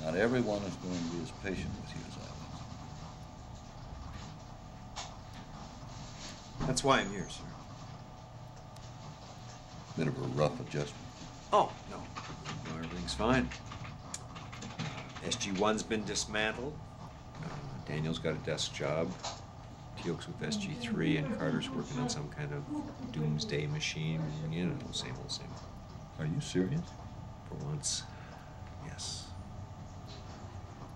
Not everyone is going to be as patient with you as I was. That's why I'm here, sir. Bit of a rough adjustment. Oh, no. No, everything's fine. SG-1's been dismantled. Daniel's got a desk job. Teal'c's with SG-3, and Carter's working on some kind of doomsday machine. You know, same old, same old. Are you serious? For once, yes.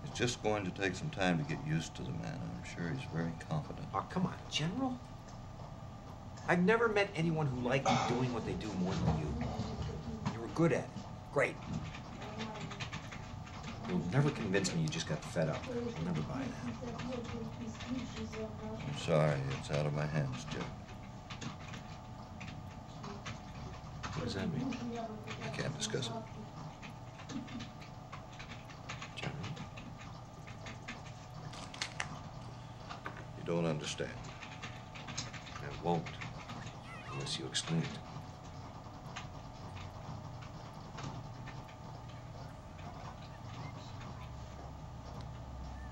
It's just going to take some time to get used to the man. I'm sure he's very confident. Oh, come on, General. I've never met anyone who liked doing what they do more than you. You were good at it. Great. You'll never convince me you just got fed up. I'll never buy that. I'm sorry, it's out of my hands, Joe. What does that mean? I can't discuss it. General? You don't understand. I won't, unless you explain it.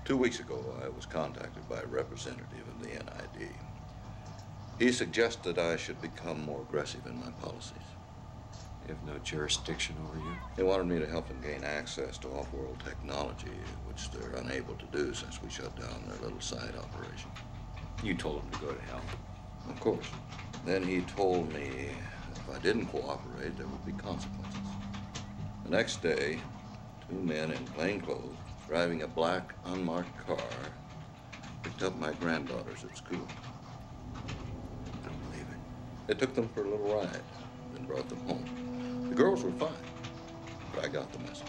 2 weeks ago, I was contacted by a representative of the NID. He suggested I should become more aggressive in my policies. They have no jurisdiction over you? They wanted me to help them gain access to off-world technology, which they're unable to do since we shut down their little side operation. You told them to go to hell. Of course. Then he told me if I didn't cooperate, there would be consequences. The next day, 2 men in plain clothes, driving a black, unmarked car, picked up my granddaughters at school. I don't believe it. They took them for a little ride, then brought them home. The girls were fine, but I got the message.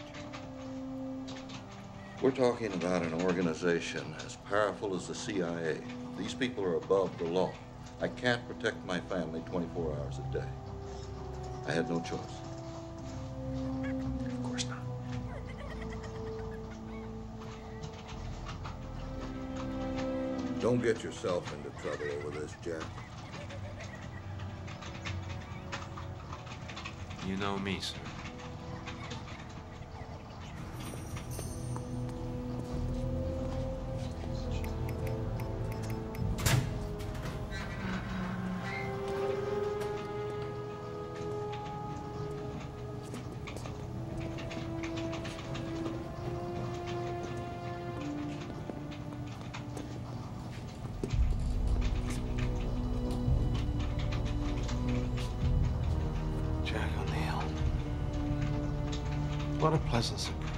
We're talking about an organization as powerful as the CIA. These people are above the law. I can't protect my family 24 hours a day. I had no choice. Of course not. Don't get yourself into trouble over this, Jack. You know me, sir. What a pleasant surprise.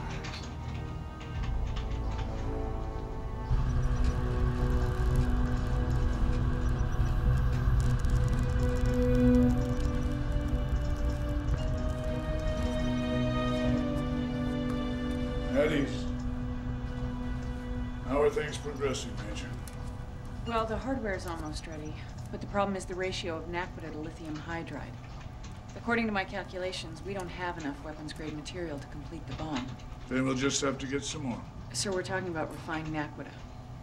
At ease. How are things progressing, Major? Well, the hardware's almost ready, but the problem is the ratio of naquita to lithium hydride. According to my calculations, we don't have enough weapons-grade material to complete the bomb. Then we'll just have to get some more. Sir, we're talking about refined naquita.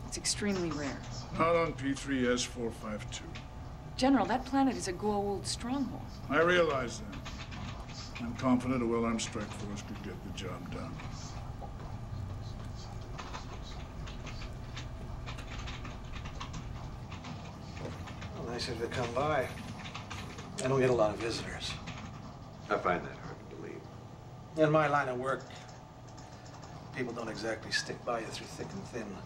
It's extremely rare. Not on P3S452. General, that planet is a Goa'uld stronghold. I realize that. I'm confident a well-armed strike force could get the job done. Well, nice of you to come by. I don't get a lot of visitors. I find that hard to believe. In my line of work, people don't exactly stick by you through thick and thin.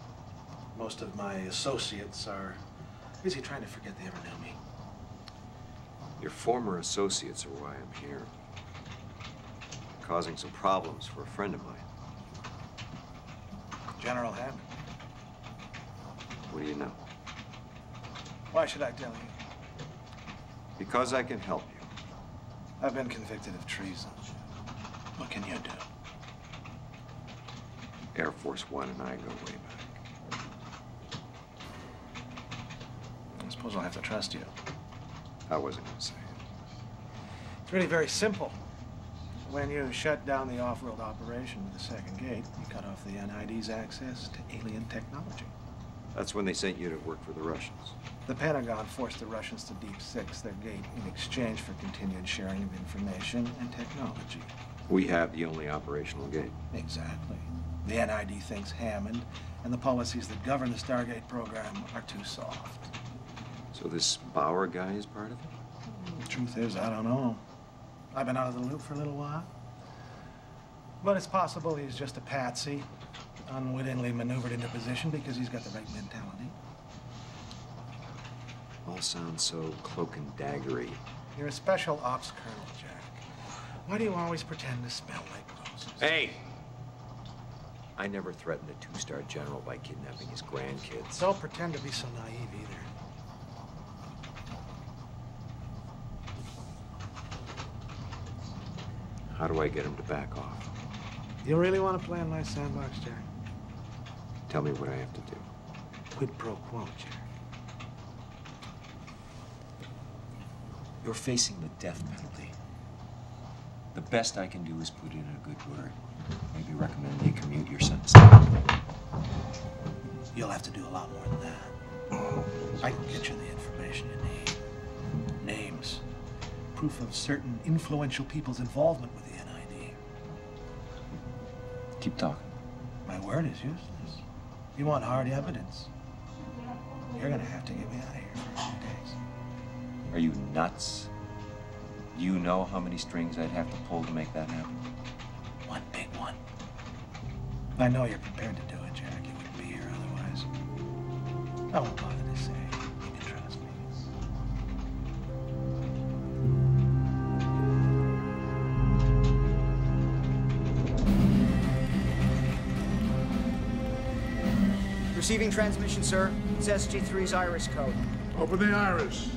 Most of my associates are busy trying to forget they ever knew me. Your former associates are why I'm here. Causing some problems for a friend of mine. General Hammond. What do you know? Why should I tell you? Because I can help you. I've been convicted of treason. What can you do? Air Force One and I go way back. I suppose I'll have to trust you. I wasn't going to say it. It's really very simple. When you shut down the off-world operation with the second gate, you cut off the NID's access to alien technology. That's when they sent you to work for the Russians. The Pentagon forced the Russians to Deep Six their gate in exchange for continued sharing of information and technology. We have the only operational gate. Exactly. The NID thinks Hammond and the policies that govern the Stargate program are too soft. So this Bauer guy is part of it? The truth is, I don't know. I've been out of the loop for a little while. But it's possible he's just a patsy, unwittingly maneuvered into position because he's got the right mentality. All sounds so cloak and daggery. You're a special ops colonel, Jack. Why do you always pretend to smell like roses? Hey! I never threatened a two-star general by kidnapping his grandkids. Don't pretend to be so naive either. How do I get him to back off? You really want to play in my sandbox, Jack? Tell me what I have to do. Quid pro quo, Jack. You're facing the death penalty. The best I can do is put in a good word. Maybe recommend you commute your sentence. You'll have to do a lot more than that. I can get you the information you need. Names. Proof of certain influential people's involvement with the NID. Keep talking. My word is useless. You want hard evidence? You're gonna have to get me out of here for a few days. Are you nuts? Do you know how many strings I'd have to pull to make that happen? One big one. I know you're prepared to do it, Jack. You wouldn't be here otherwise. I won't bother to say. You can trust me. Receiving transmission, sir. It's SG3's iris code. Open the iris.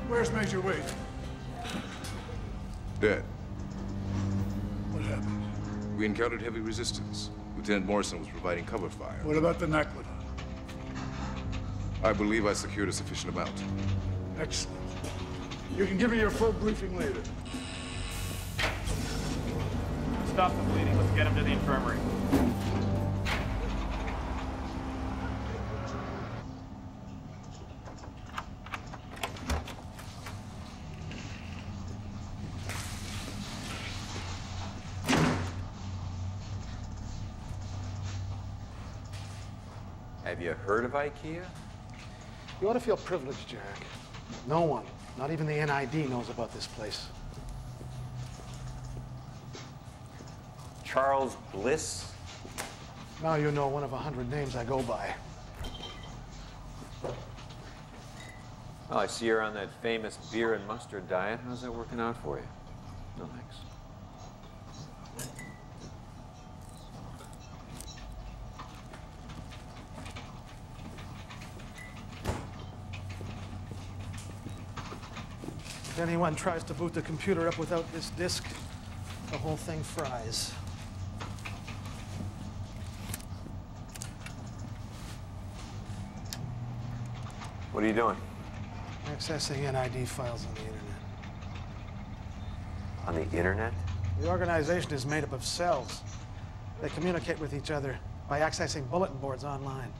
Where's Major Wade? Dead. What happened? We encountered heavy resistance. Lieutenant Morrison was providing cover fire. What about the Naquita? I believe I secured a sufficient amount. Excellent. You can give me your full briefing later. Stop the bleeding. Let's get him to the infirmary. Have you heard of IKEA? You ought to feel privileged, Jack. No one, not even the NID, knows about this place. Charles Bliss? Now you know one of 100 names I go by. Well, I see you're on that famous beer and mustard diet. How's that working out for you? No, thanks. If anyone tries to boot the computer up without this disk, the whole thing fries. What are you doing? Accessing NID files on the internet. On the internet? The organization is made up of cells. They communicate with each other by accessing bulletin boards online.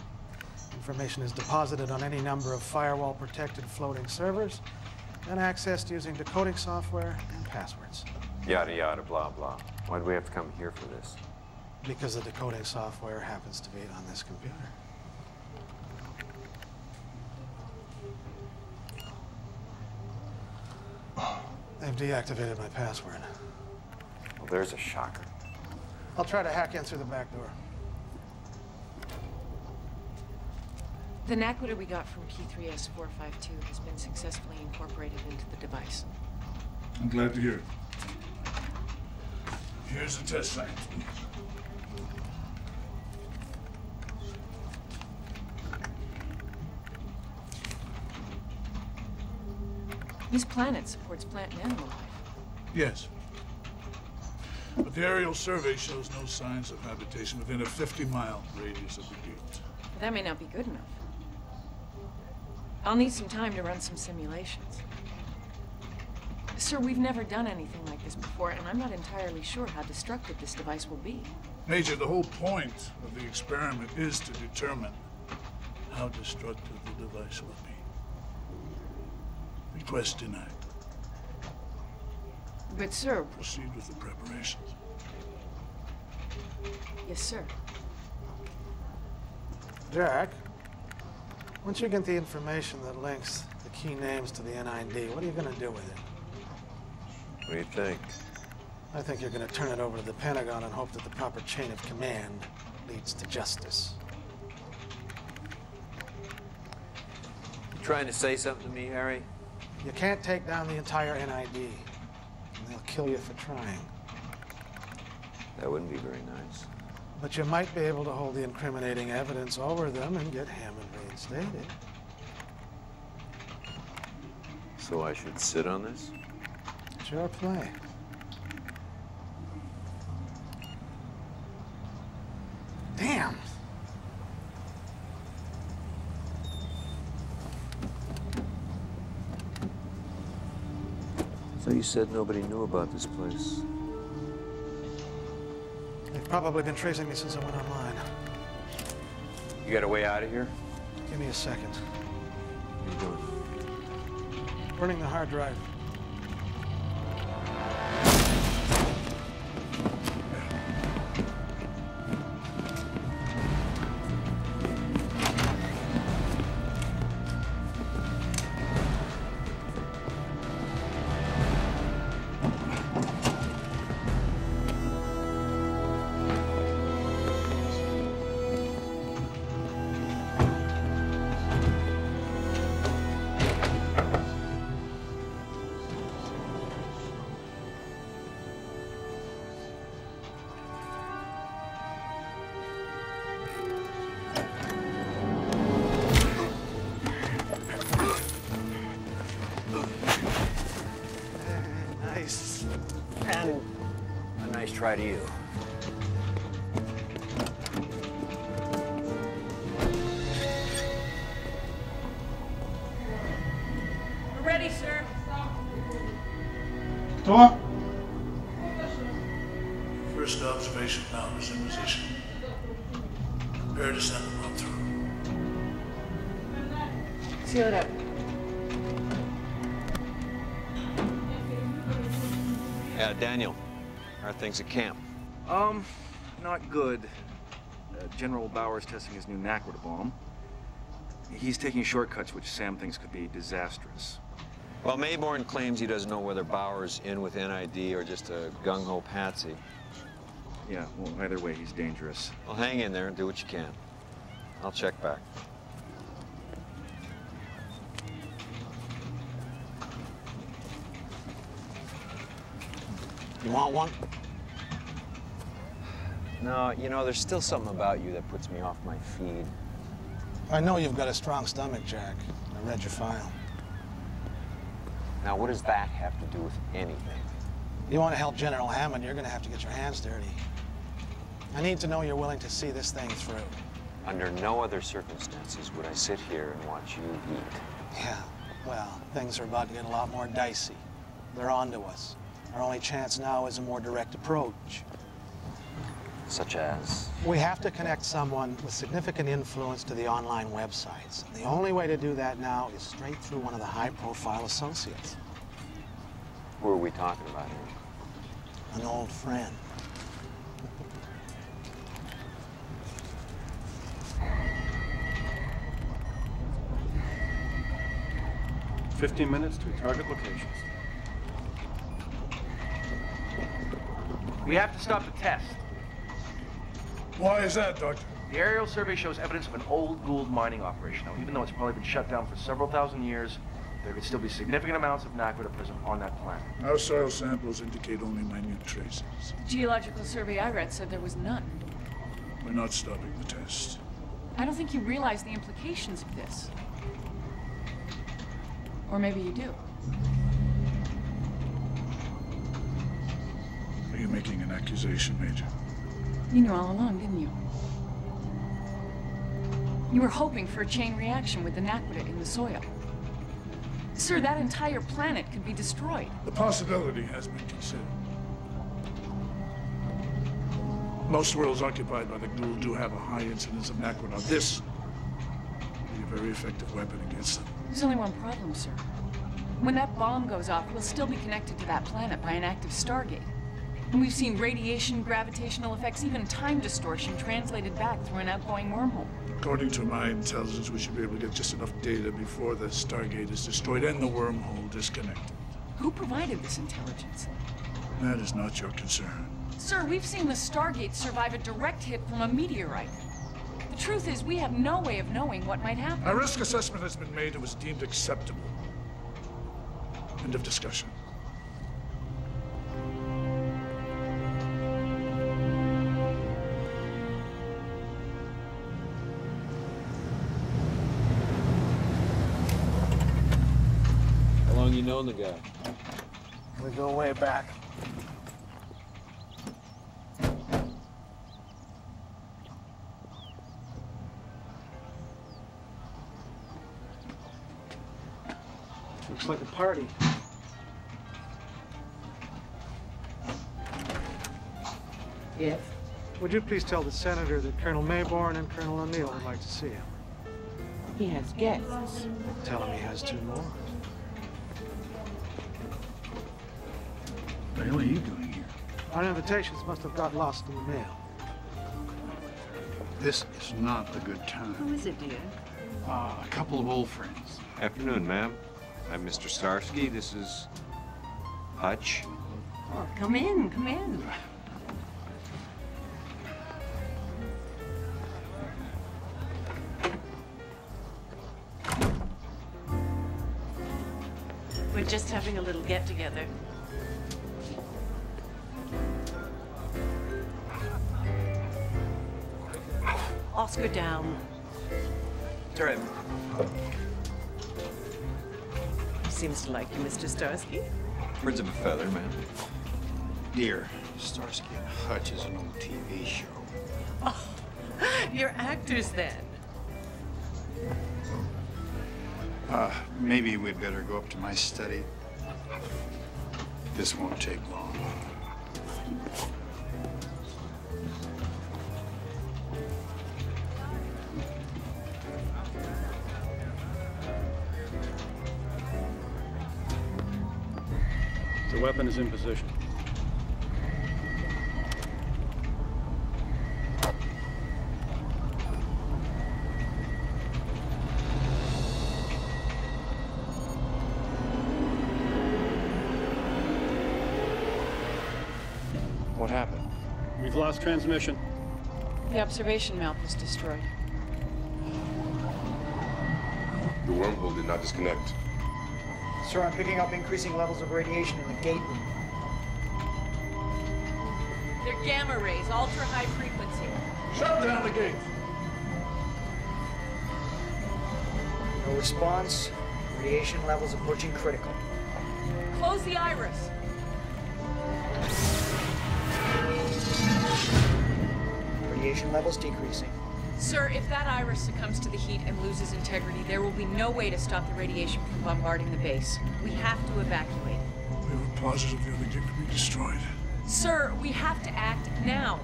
Information is deposited on any number of firewall-protected floating servers, then accessed using decoding software and passwords. Yada, yada, blah, blah. Why do we have to come here for this? Because the decoding software happens to be on this computer. They've deactivated my password. Well, there's a shocker. I'll try to hack in through the back door. The Naquita we got from Key3S452 has been successfully incorporated into the device. I'm glad to hear it. Here's the test site. This planet supports plant and animal life. Yes. But the aerial survey shows no signs of habitation within a 50-mile radius of the gate. But that may not be good enough. I'll need some time to run some simulations. Sir, we've never done anything like this before, and I'm not entirely sure how destructive this device will be. Major, the whole point of the experiment is to determine how destructive the device will be. Request denied. But, sir... Proceed with the preparations. Yes, sir. Jack, once you get the information that links the key names to the NID, what are you going to do with it? What do you think? I think you're going to turn it over to the Pentagon and hope that the proper chain of command leads to justice. You trying to say something to me, Harry? You can't take down the entire NID, and they'll kill you for trying. That wouldn't be very nice. But you might be able to hold the incriminating evidence over them and get Hammond reinstated. So I should sit on this? It's your play. Damn! So you said nobody knew about this place? They've probably been tracing me since I went online. You got a way out of here? Give me a second. What are you doing? Burning the hard drive. Try to you. We're ready, sir. Door. First observation now is in position. Prepare to send them on through. Seal it up. Yeah, Daniel. How are things at camp? Not good. General Bauer's testing his new Naquita bomb. He's taking shortcuts, which Sam thinks could be disastrous. Well, Mayborn claims he doesn't know whether Bauer's in with NID or just a gung-ho patsy. Yeah, well, either way, he's dangerous. Well, hang in there and do what you can. I'll check back. You want one? No, you know, there's still something about you that puts me off my feed. I know you've got a strong stomach, Jack. I read your file. Now, what does that have to do with anything? You want to help General Hammond, you're going to have to get your hands dirty. I need to know you're willing to see this thing through. Under no other circumstances would I sit here and watch you eat. Yeah, well, things are about to get a lot more dicey. They're on to us. Our only chance now is a more direct approach. Such as? We have to connect someone with significant influence to the online websites. The only way to do that now is straight through one of the high-profile associates. Who are we talking about here? An old friend. 15 minutes to target locations. We have to stop the test. Why is that, Doctor? The aerial survey shows evidence of an old Gould mining operation. Now, even though it's probably been shut down for several thousand years, there could still be significant amounts of Naquita present on that planet. Our soil samples indicate only minute traces. The geological survey I read said there was none. We're not stopping the test. I don't think you realize the implications of this. Or maybe you do. Are you making an accusation, Major? You knew all along, didn't you? You were hoping for a chain reaction with the Naquita in the soil. Sir, that entire planet could be destroyed. The possibility has been considered. Most worlds occupied by the Ghoul do have a high incidence of Naquadah. This would be a very effective weapon against them. There's only one problem, sir. When that bomb goes off, we'll still be connected to that planet by an active Stargate. And we've seen radiation, gravitational effects, even time distortion translated back through an outgoing wormhole. According to my intelligence, we should be able to get just enough data before the Stargate is destroyed and the wormhole disconnected. Who provided this intelligence? That is not your concern. Sir, we've seen the Stargate survive a direct hit from a meteorite. The truth is, we have no way of knowing what might happen. A risk assessment has been made and was deemed acceptable. End of discussion. How long you known the guy? We go way back. Looks like a party. Yes? Would you please tell the senator that Colonel Mayborn and Colonel O'Neill would like to see him? He has guests. Tell him he has 2 more. What the hell are you doing here? Our invitations must have got lost in the mail. This is not a good time. Who is it, dear? A couple of old friends. Afternoon, ma'am. I'm Mr. Starsky. This is Hutch. Oh, come in, come in. We're just having a little get-together. Oscar down. Turret. Seems to like you, Mr. Starsky. Birds of a feather, ma'am. Dear, Starsky and Hutch is an old TV show. Oh, you're actors then. Maybe we'd better go up to my study. This won't take long. The weapon is in position. What happened? We've lost transmission. The observation mount was destroyed. The wormhole did not disconnect. Sir, I'm picking up increasing levels of radiation in the gate room. They're gamma rays, ultra-high frequency. Shut down the gate! No response. Radiation levels approaching critical. Close the iris. Radiation levels decreasing. Sir, if that iris succumbs to the heat and loses integrity, there will be no way to stop the radiation from bombarding the base. We have to evacuate. We were positive the other gate could be destroyed. Sir, we have to act now.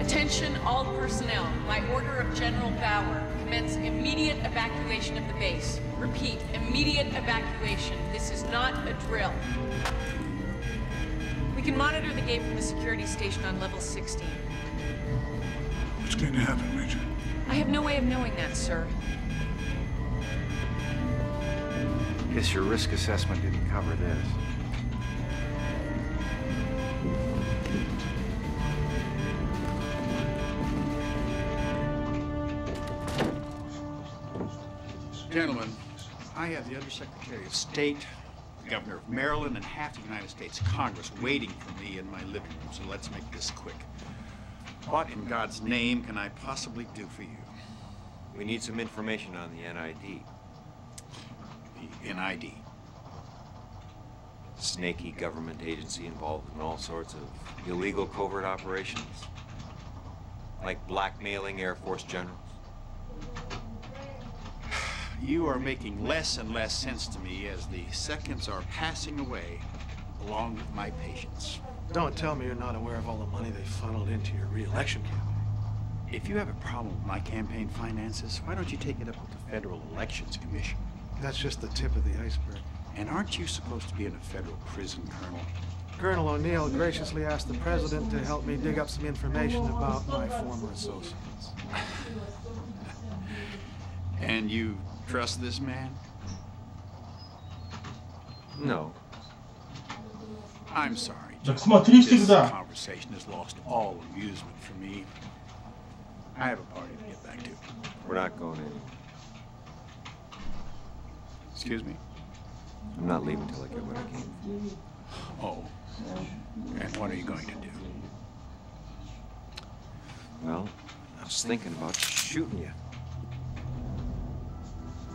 Attention all personnel. By order of General Bauer, commence immediate evacuation of the base. Repeat, immediate evacuation. This is not a drill. We can monitor the gate from the security station on level 16. What's going to happen, Major? I have no way of knowing that, sir. Guess your risk assessment didn't cover this. Gentlemen, I have the Undersecretary of State, the Governor of Maryland, and half the United States Congress waiting for me in my living room, so let's make this quick. What in God's name can I possibly do for you? We need some information on the NID. The NID. Snaky government agency involved in all sorts of illegal covert operations. Like blackmailing Air Force generals? You are making less and less sense to me as the seconds are passing away, along with my patience. Don't tell me you're not aware of all the money they funneled into your re-election campaign. If you have a problem with my campaign finances, why don't you take it up with the Federal Elections Commission? That's just the tip of the iceberg. And aren't you supposed to be in a federal prison, Colonel? Colonel O'Neill graciously asked the president to help me dig up some information about my former associates. And you trust this man? No. I'm sorry. Так смотри This всегда. conversation has lost all amusement for me. I have a party to get back to. We're not going in. Excuse me? I'm not leaving till I get what I came for. Oh. And what are you going to do? Well, I was thinking about shooting you.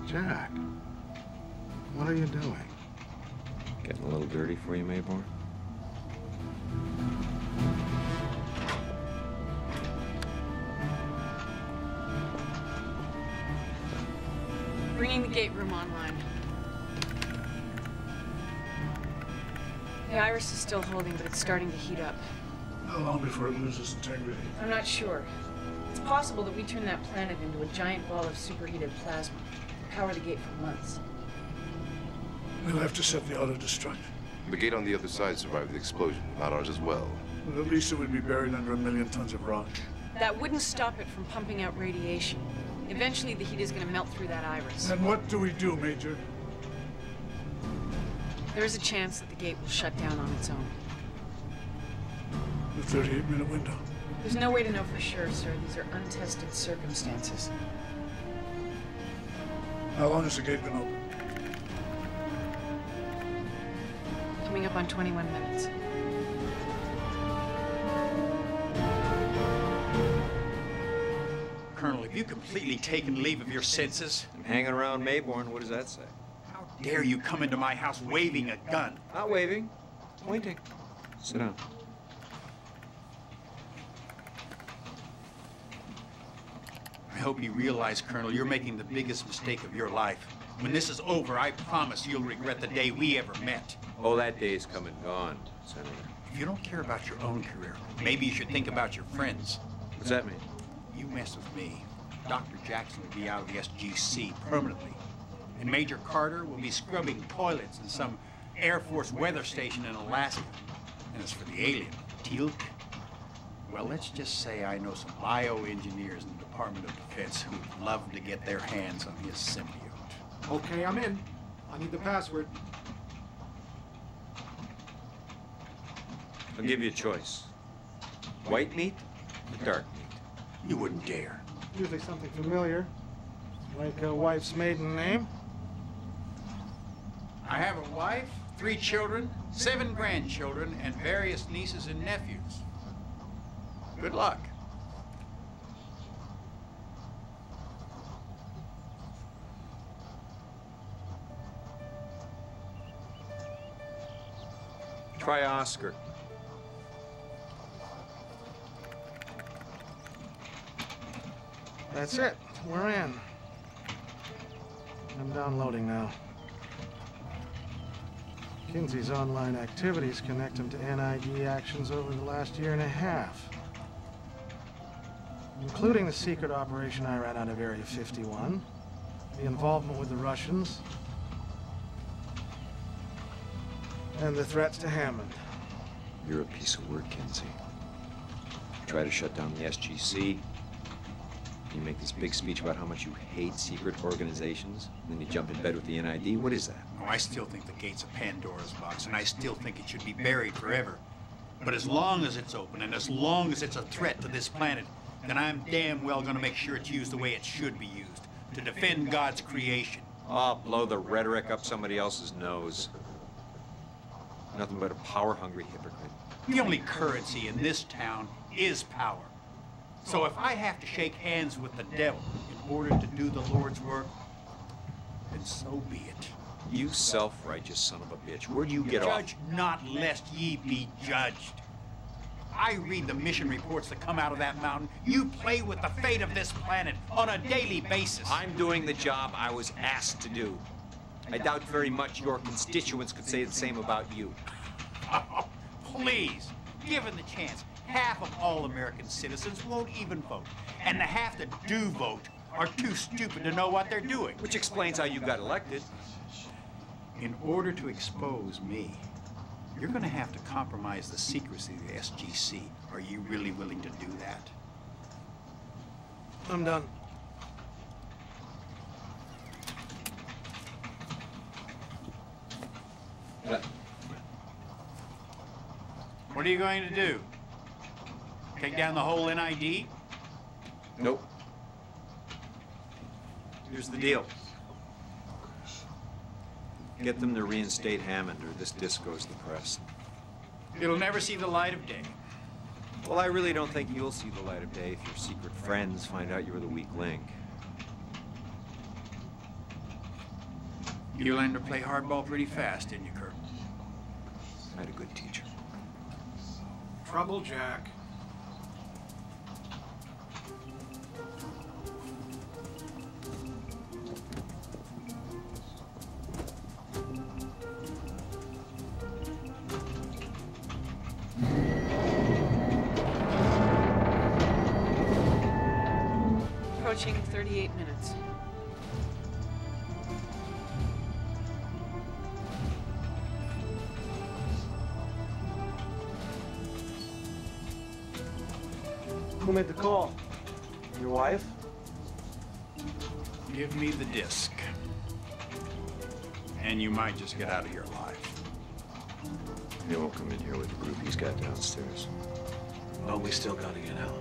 Jack, what are you doing? Getting a little dirty for you, Mayborn? Bringing the gate room online. The iris is still holding, but it's starting to heat up. How long before it loses integrity? I'm not sure. It's possible that we turn that planet into a giant ball of superheated plasma. Power the gate for months. We'll have to set the auto-destruct. The gate on the other side survived the explosion, not ours as well. But at least it would be buried under 1 million tons of rock. That wouldn't stop it from pumping out radiation. Eventually, the heat is going to melt through that iris. And what do we do, Major? There is a chance that the gate will shut down on its own. The 38-minute window. There's no way to know for sure, sir. These are untested circumstances. How long has the gate been open? Coming up on 21 minutes. Colonel, have you completely taken leave of your senses? I'm hanging around Mayborn. What does that say? How dare you come into my house waving a gun? Not waving. Pointing. Sit down. I hope you realize, Colonel, you're making the biggest mistake of your life. When this is over, I promise you'll regret the day we ever met. Oh, that day's come and gone, Senator. If you don't care about your own career, maybe you should think about your friends. What's that mean? You mess with me, Dr. Jackson will be out of the SGC permanently. And Major Carter will be scrubbing toilets in some Air Force weather station in Alaska. And as for the alien, Teal'c, well, let's just say I know some bioengineers in the Department of Defense who'd love to get their hands on his symbiote. Okay, I'm in. I need the password. I'll give you a choice. White meat or dark meat? You wouldn't dare. Usually something familiar, like a wife's maiden name. I have a wife, 3 children, 7 grandchildren, and various nieces and nephews. Good luck. Try Oscar. That's it. We're in. I'm downloading now. Kinsey's online activities connect him to NID actions over the last 1.5 years. Including the secret operation I ran out of Area 51, the involvement with the Russians, and the threats to Hammond. You're a piece of work, Kinsey. You try to shut down the SGC. You make this big speech about how much you hate secret organizations, and then you jump in bed with the NID. What is that? Oh, I still think the gate's a Pandora's box, and I still think it should be buried forever. But as long as it's open, and as long as it's a threat to this planet, then I'm damn well gonna make sure it's used the way it should be used, to defend God's creation. Oh, blow the rhetoric up somebody else's nose. Nothing but a power-hungry hypocrite. The only currency in this town is power. So if I have to shake hands with the devil in order to do the Lord's work, then so be it. You self-righteous son of a bitch. Where do you get off? Judge not lest ye be judged. I read the mission reports that come out of that mountain. You play with the fate of this planet on a daily basis. I'm doing the job I was asked to do. I doubt very much your constituents could say the same about you. Oh, please, given the chance, half of all American citizens won't even vote. And the half that do vote are too stupid to know what they're doing. Which explains how you got elected. In order to expose me, you're going to have to compromise the secrecy of the SGC. Are you really willing to do that? I'm done. What are you going to do? Take down the whole NID? Nope. Here's the deal. Get them to reinstate Hammond, or this disc goes to the press. It'll never see the light of day. Well, I really don't think you'll see the light of day if your secret friends find out you were the weak link. You learned to play hardball pretty fast, didn't you, Kurt? I had a good teacher. Trouble, Jack. Approaching 38 minutes. Who made the call? Your wife? Give me the disc. And you might just get out of here alive. He won't come in here with the group he's got downstairs. Oh, we still gotta get out.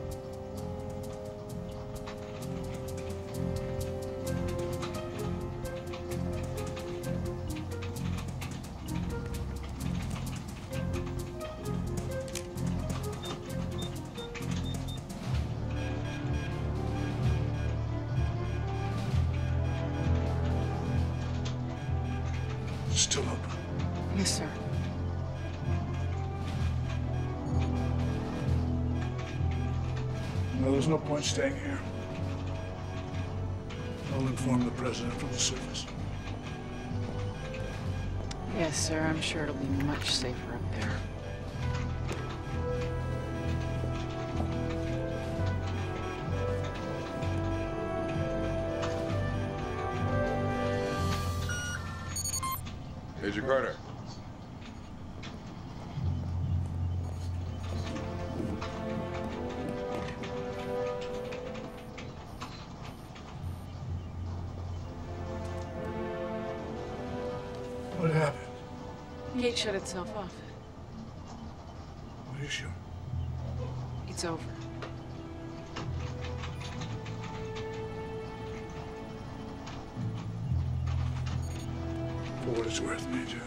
Still open. Yes, sir. Well, there's no point staying here. I'll inform the president from the surface. Yes, sir. I'm sure it'll be much safer up there. Major Carter. What happened? The gate shut itself off. Are you sure? It's over. For what it's worth, Major.